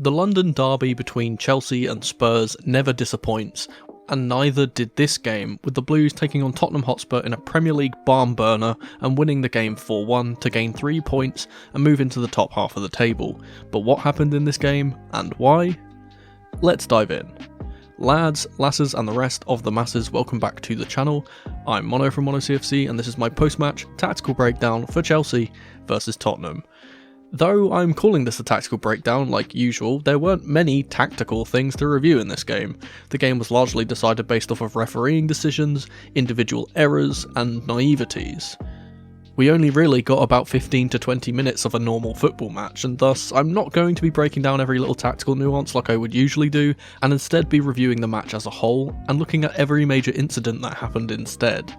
The London derby between Chelsea and Spurs never disappoints, and neither did this game, with the Blues taking on Tottenham Hotspur in a Premier League barn burner and winning the game 4-1 to gain 3 points and move into the top half of the table. But what happened in this game, and why? Let's dive in. Lads, lasses and the rest of the masses, welcome back to the channel. I'm Mono from Mono CFC and this is my post-match tactical breakdown for Chelsea versus Tottenham. Though I'm calling this a tactical breakdown like usual, there weren't many tactical things to review in this game. The game was largely decided based off of refereeing decisions, individual errors and naiveties. We only really got about 15 to 20 minutes of a normal football match, and thus I'm not going to be breaking down every little tactical nuance like I would usually do, and instead be reviewing the match as a whole and looking at every major incident that happened instead.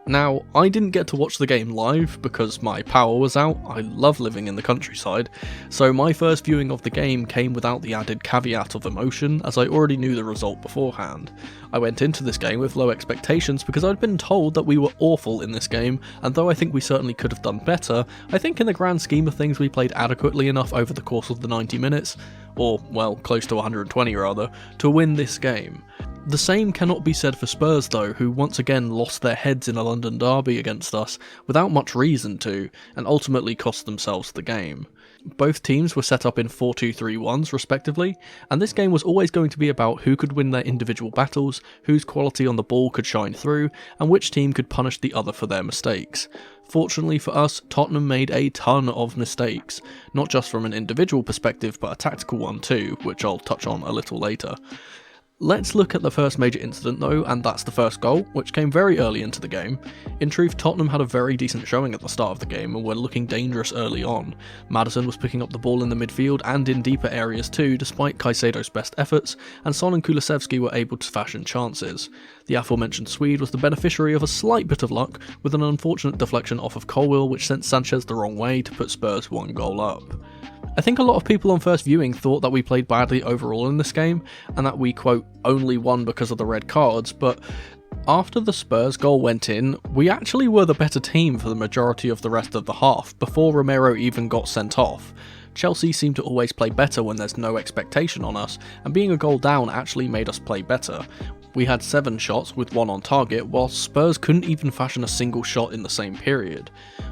Now, I didn't get to watch the game live because my power was out. I love living in the countryside, so my first viewing of the game came without the added caveat of emotion, as I already knew the result beforehand. I went into this game with low expectations because I'd been told that we were awful in this game, and though I think we certainly could have done better, I think in the grand scheme of things we played adequately enough over the course of the 90 minutes, or well, close to 120 rather, to win this game. The same cannot be said for Spurs though, who once again lost their heads in a London derby against us without much reason to, and ultimately cost themselves the game. Both teams were set up in 4-2-3-1s respectively, and this game was always going to be about who could win their individual battles, whose quality on the ball could shine through, and which team could punish the other for their mistakes. Fortunately for us, Tottenham made a ton of mistakes, not just from an individual perspective but a tactical one too, which I'll touch on a little later. Let's look at the first major incident though, and that's the first goal, which came very early into the game. In truth, Tottenham had a very decent showing at the start of the game and were looking dangerous early on. Maddison was picking up the ball in the midfield and in deeper areas too, despite Caicedo's best efforts, and Son and Kulusevski were able to fashion chances. The aforementioned Swede was the beneficiary of a slight bit of luck, with an unfortunate deflection off of Colwill which sent Sanchez the wrong way to put Spurs 1 goal up. I think a lot of people on first viewing thought that we played badly overall in this game, and that we, quote, only won because of the red cards, but after the Spurs goal went in, we actually were the better team for the majority of the rest of the half, before Romero even got sent off. Chelsea seem to always play better when there's no expectation on us, and being a goal down actually made us play better. We had 7 shots with 1 on target, whilst Spurs couldn't even fashion a single shot in the same period.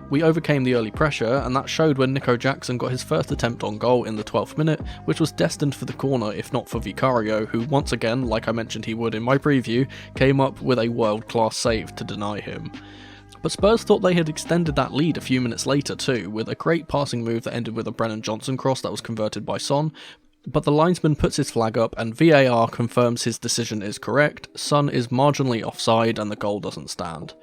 We overcame the early pressure, and that showed when Nico Jackson got his first attempt on goal in the 12th minute, which was destined for the corner if not for Vicario, who once again, like I mentioned he would in my preview, came up with a world-class save to deny him. But Spurs thought they had extended that lead a few minutes later too, with a great passing move that ended with a Brennan Johnson cross that was converted by Son, but the linesman puts his flag up and VAR confirms his decision is correct. Son is marginally offside and the goal doesn't stand.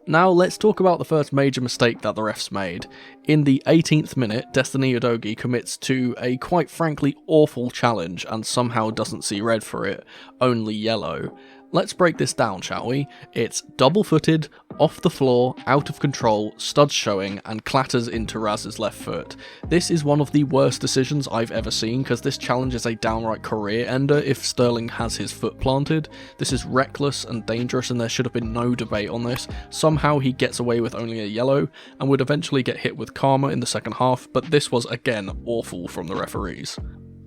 Now let's talk about the first major mistake that the refs made. In the 18th minute, Destiny Udogie commits to a quite frankly awful challenge and somehow doesn't see red for it, only yellow. Let's break this down, shall we? It's double-footed, off the floor, out of control, studs showing, and clatters into Raz's left foot. This is one of the worst decisions I've ever seen, because this challenge is a downright career ender if Sterling has his foot planted. This is reckless and dangerous, and there should have been no debate on this. Somehow he gets away with only a yellow, and would eventually get hit with karma in the second half, but this was again awful from the referees.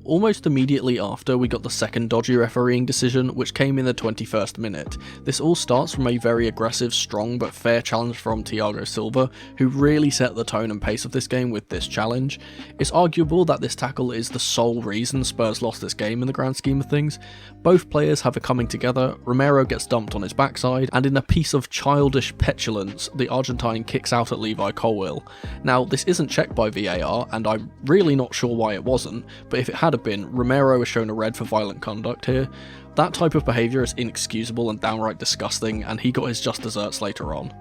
Almost immediately after, we got the second dodgy refereeing decision, which came in the 21st minute. This all starts from a very aggressive, strong but fair challenge from Thiago Silva, who really set the tone and pace of this game with this challenge. It's arguable that this tackle is the sole reason Spurs lost this game in the grand scheme of things. Both players have a coming together, Romero gets dumped on his backside, and in a piece of childish petulance, the Argentine kicks out at Levi Colwill. Now, this isn't checked by VAR, and I'm really not sure why it wasn't, but if it had been, Romero was shown a red for violent conduct here. That type of behaviour is inexcusable and downright disgusting, and he got his just desserts later on.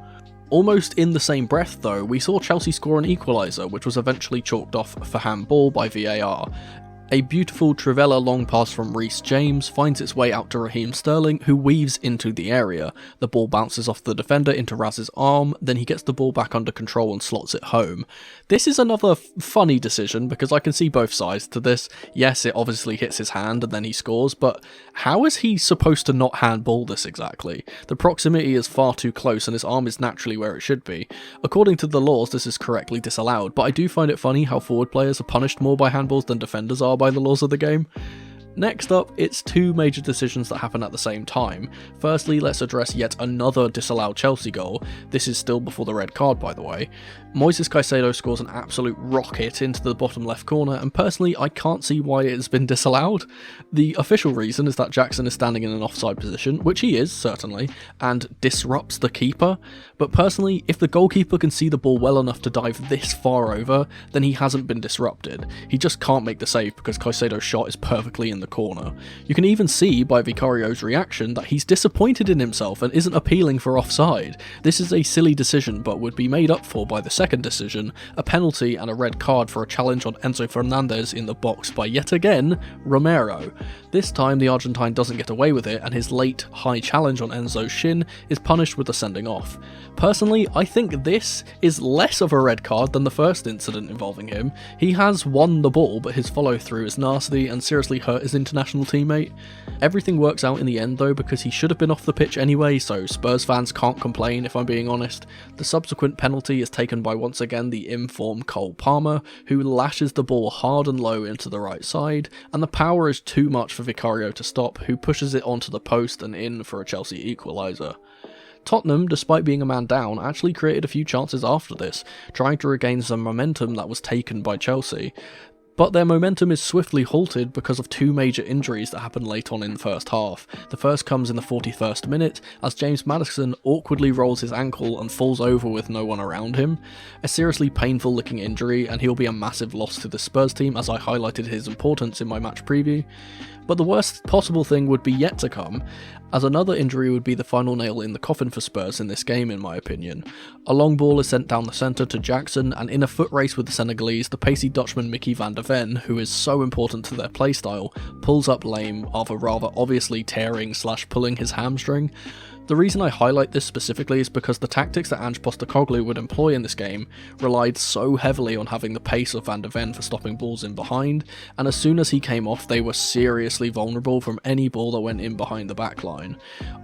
Almost in the same breath though, we saw Chelsea score an equaliser, which was eventually chalked off for handball by VAR. A beautiful Trivela long pass from Reece James finds its way out to Raheem Sterling, who weaves into the area. The ball bounces off the defender into Raz's arm, then he gets the ball back under control and slots it home. This is another funny decision because I can see both sides to this. Yes, it obviously hits his hand and then he scores, but how is he supposed to not handball this exactly? The proximity is far too close and his arm is naturally where it should be. According to the laws, this is correctly disallowed, but I do find it funny how forward players are punished more by handballs than defenders are by the laws of the game. Next up, it's two major decisions that happen at the same time. Firstly, let's address yet another disallowed Chelsea goal. This is still before the red card, by the way. Moises Caicedo scores an absolute rocket into the bottom left corner, and personally, I can't see why it has been disallowed. The official reason is that Jackson is standing in an offside position, which he is, certainly, and disrupts the keeper. But personally, if the goalkeeper can see the ball well enough to dive this far over, then he hasn't been disrupted. He just can't make the save because Caicedo's shot is perfectly in the corner. You can even see by Vicario's reaction that he's disappointed in himself and isn't appealing for offside. This is a silly decision, but would be made up for by the second decision, a penalty and a red card for a challenge on Enzo Fernandez in the box by yet again Romero. This time the Argentine doesn't get away with it, and his late high challenge on Enzo's shin is punished with a sending off. Personally, I think this is less of a red card than the first incident involving him. He has won the ball, but his follow through is nasty and seriously hurt his international teammate. Everything works out in the end though, because he should have been off the pitch anyway, so Spurs fans can't complain if I'm being honest. The subsequent penalty is taken by once again the in-form Cole Palmer, who lashes the ball hard and low into the right side, and the power is too much for Vicario to stop, who pushes it onto the post and in for a Chelsea equaliser. Tottenham, despite being a man down, actually created a few chances after this, trying to regain some momentum that was taken by Chelsea. But their momentum is swiftly halted because of two major injuries that happened late on in the first half. The first comes in the 41st minute, as James Maddison awkwardly rolls his ankle and falls over with no one around him. A seriously painful looking injury, and he'll be a massive loss to the Spurs team, as I highlighted his importance in my match preview. But the worst possible thing would be yet to come, as another injury would be the final nail in the coffin for Spurs in this game, in my opinion. A long ball is sent down the centre to Jackson, and in a foot race with the Senegalese, the pacey Dutchman Mickey van der Ven, who is so important to their playstyle, pulls up lame after rather obviously tearing / pulling his hamstring. The reason I highlight this specifically is because the tactics that Ange Postecoglou would employ in this game relied so heavily on having the pace of Van der Ven for stopping balls in behind, and as soon as he came off they were seriously vulnerable from any ball that went in behind the back line.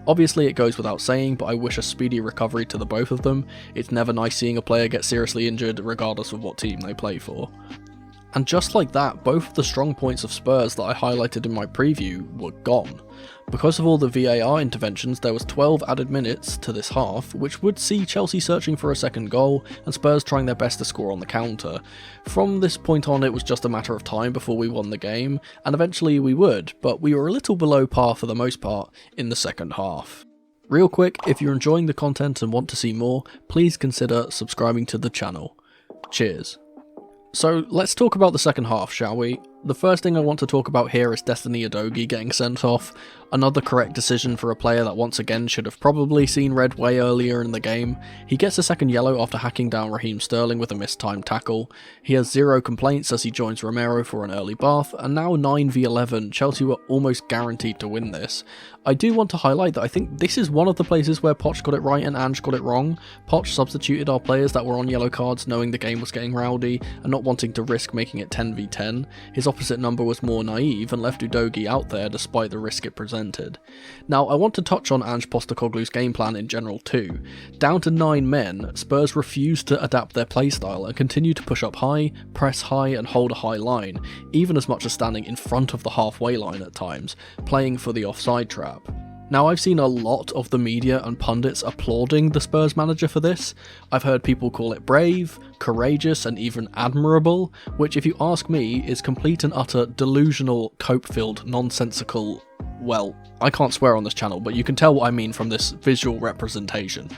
Obviously it goes without saying, but I wish a speedy recovery to the both of them. It's never nice seeing a player get seriously injured regardless of what team they play for. And just like that, both of the strong points of Spurs that I highlighted in my preview were gone. Because of all the VAR interventions, there was 12 added minutes to this half, which would see Chelsea searching for a second goal and Spurs trying their best to score on the counter. From this point on, it was just a matter of time before we won the game, and eventually we would, but we were a little below par for the most part in the second half. Real quick, if you're enjoying the content and want to see more, please consider subscribing to the channel. Cheers. So let's talk about the second half, shall we? The first thing I want to talk about here is Destiny Udogie getting sent off. Another correct decision for a player that once again should have probably seen red way earlier in the game. He gets a second yellow after hacking down Raheem Sterling with a mistimed tackle. He has zero complaints as he joins Romero for an early bath, and now 9v11, Chelsea were almost guaranteed to win this. I do want to highlight that I think this is one of the places where Poch got it right and Ange got it wrong. Poch substituted our players that were on yellow cards knowing the game was getting rowdy and not wanting to risk making it 10v10. His opposite number was more naive and left Udogie out there despite the risk it presented. Now I want to touch on Ange Postecoglou's game plan in general too. Down to 9 men, Spurs refused to adapt their playstyle and continued to push up high, press high and hold a high line, even as much as standing in front of the halfway line at times, playing for the offside trap. Now I've seen a lot of the media and pundits applauding the Spurs manager for this. I've heard people call it brave, courageous and even admirable, which if you ask me is complete and utter delusional, cope-filled, nonsensical, well, I can't swear on this channel, but you can tell what I mean from this visual representation.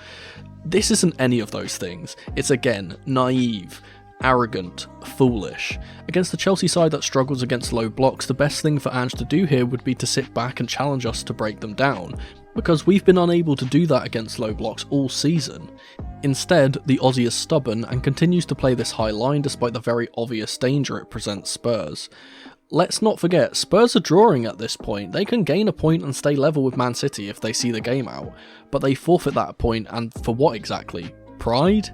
This isn't any of those things. It's again, naive, arrogant, foolish. Against the Chelsea side that struggles against low blocks, the best thing for Ange to do here would be to sit back and challenge us to break them down, because we've been unable to do that against low blocks all season. Instead, the Aussie is stubborn and continues to play this high line despite the very obvious danger it presents Spurs. Let's not forget, Spurs are drawing at this point. They can gain a point and stay level with Man City if they see the game out, but they forfeit that point, and for what exactly? Pride?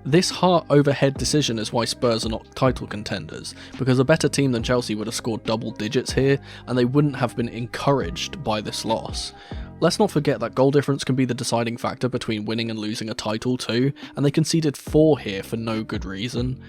This heart over head decision is why Spurs are not title contenders, because a better team than Chelsea would have scored double digits here, and they wouldn't have been encouraged by this loss. Let's not forget that goal difference can be the deciding factor between winning and losing a title too, and they conceded 4 here for no good reason.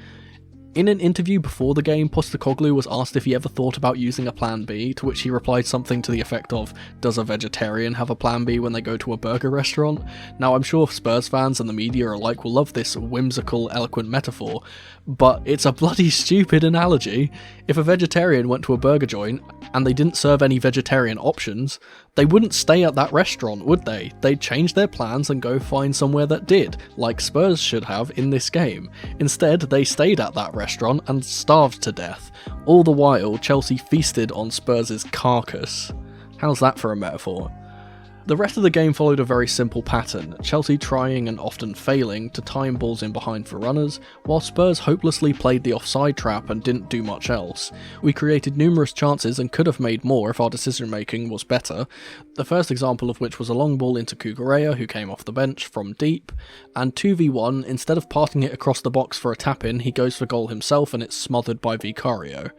In an interview before the game, Postecoglou was asked if he ever thought about using a plan B, to which he replied something to the effect of, "Does a vegetarian have a plan B when they go to a burger restaurant?" Now I'm sure Spurs fans and the media alike will love this whimsical, eloquent metaphor, but it's a bloody stupid analogy. If a vegetarian went to a burger joint and they didn't serve any vegetarian options, they wouldn't stay at that restaurant, would they? They'd change their plans and go find somewhere that did, like Spurs should have in this game. Instead, they stayed at that restaurant and starved to death. All the while, Chelsea feasted on Spurs' carcass. How's that for a metaphor? The rest of the game followed a very simple pattern, Chelsea trying and often failing to time balls in behind for runners, while Spurs hopelessly played the offside trap and didn't do much else. We created numerous chances and could have made more if our decision making was better, the first example of which was a long ball into Cucurella, who came off the bench from deep, and 2v1, instead of passing it across the box for a tap-in, he goes for goal himself and it's smothered by Vicario.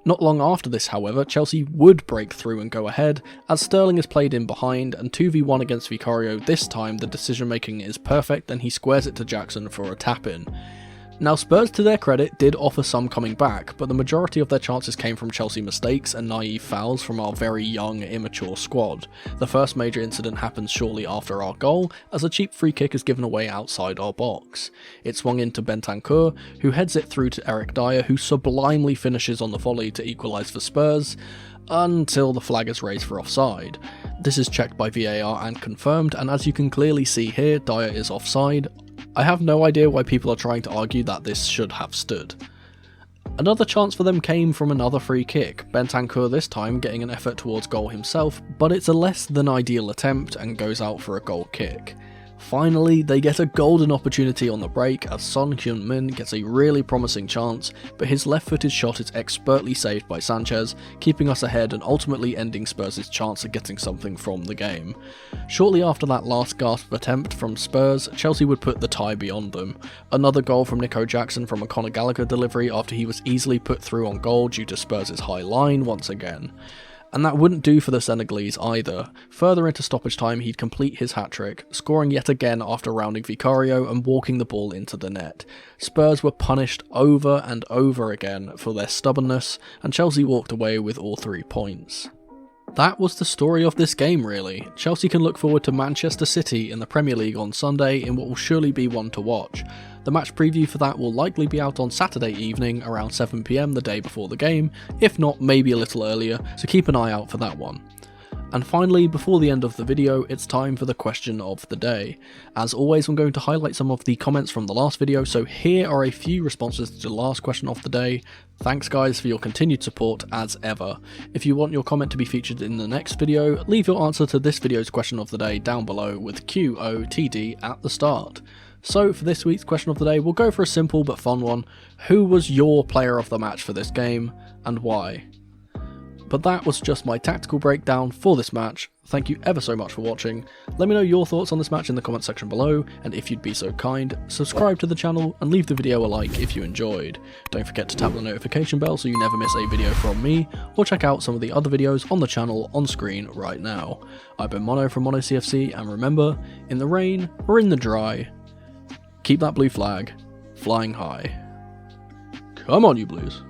Not long after this, however, Chelsea would break through and go ahead, as Sterling is played in behind, and 2v1 against Vicario. This time the decision making is perfect and he squares it to Jackson for a tap-in. Now Spurs, to their credit, did offer some coming back, but the majority of their chances came from Chelsea mistakes and naive fouls from our very young, immature squad. The first major incident happens shortly after our goal, as a cheap free kick is given away outside our box. It swung into Bentancur, who heads it through to Eric Dyer, who sublimely finishes on the volley to equalise for Spurs, until the flag is raised for offside. This is checked by VAR and confirmed, and as you can clearly see here, Dyer is offside. I have no idea why people are trying to argue that this should have stood. Another chance for them came from another free kick, Bentancur this time getting an effort towards goal himself, but it's a less than ideal attempt and goes out for a goal kick. Finally, they get a golden opportunity on the break as Son Heung-min gets a really promising chance, but his left-footed shot is expertly saved by Sanchez, keeping us ahead and ultimately ending Spurs' chance at getting something from the game. Shortly after that last gasp attempt from Spurs, Chelsea would put the tie beyond them. Another goal from Nico Jackson from a Conor Gallagher delivery after he was easily put through on goal due to Spurs' high line once again. And that wouldn't do for the Senegalese either. Further into stoppage time, he'd complete his hat-trick, scoring yet again after rounding Vicario and walking the ball into the net. Spurs were punished over and over again for their stubbornness, and Chelsea walked away with all 3 points. That was the story of this game really. Chelsea can look forward to Manchester City in the Premier League on Sunday in what will surely be one to watch. The match preview for that will likely be out on Saturday evening around 7 PM the day before the game, if not maybe a little earlier, so keep an eye out for that one. And finally, before the end of the video, it's time for the question of the day. As always, I'm going to highlight some of the comments from the last video, so here are a few responses to the last question of the day. Thanks guys for your continued support as ever. If you want your comment to be featured in the next video, leave your answer to this video's question of the day down below with QOTD at the start. So for this week's question of the day, we'll go for a simple but fun one. Who was your player of the match for this game, and why? But that was just my tactical breakdown for this match. Thank you ever so much for watching. Let me know your thoughts on this match in the comment section below, and if you'd be so kind, subscribe to the channel and leave the video a like if you enjoyed. Don't forget to tap the notification bell so you never miss a video from me, or check out some of the other videos on the channel on screen right now. I've been Mono from Mono CFC, and remember, in the rain or in the dry, keep that blue flag flying high. Come on you Blues.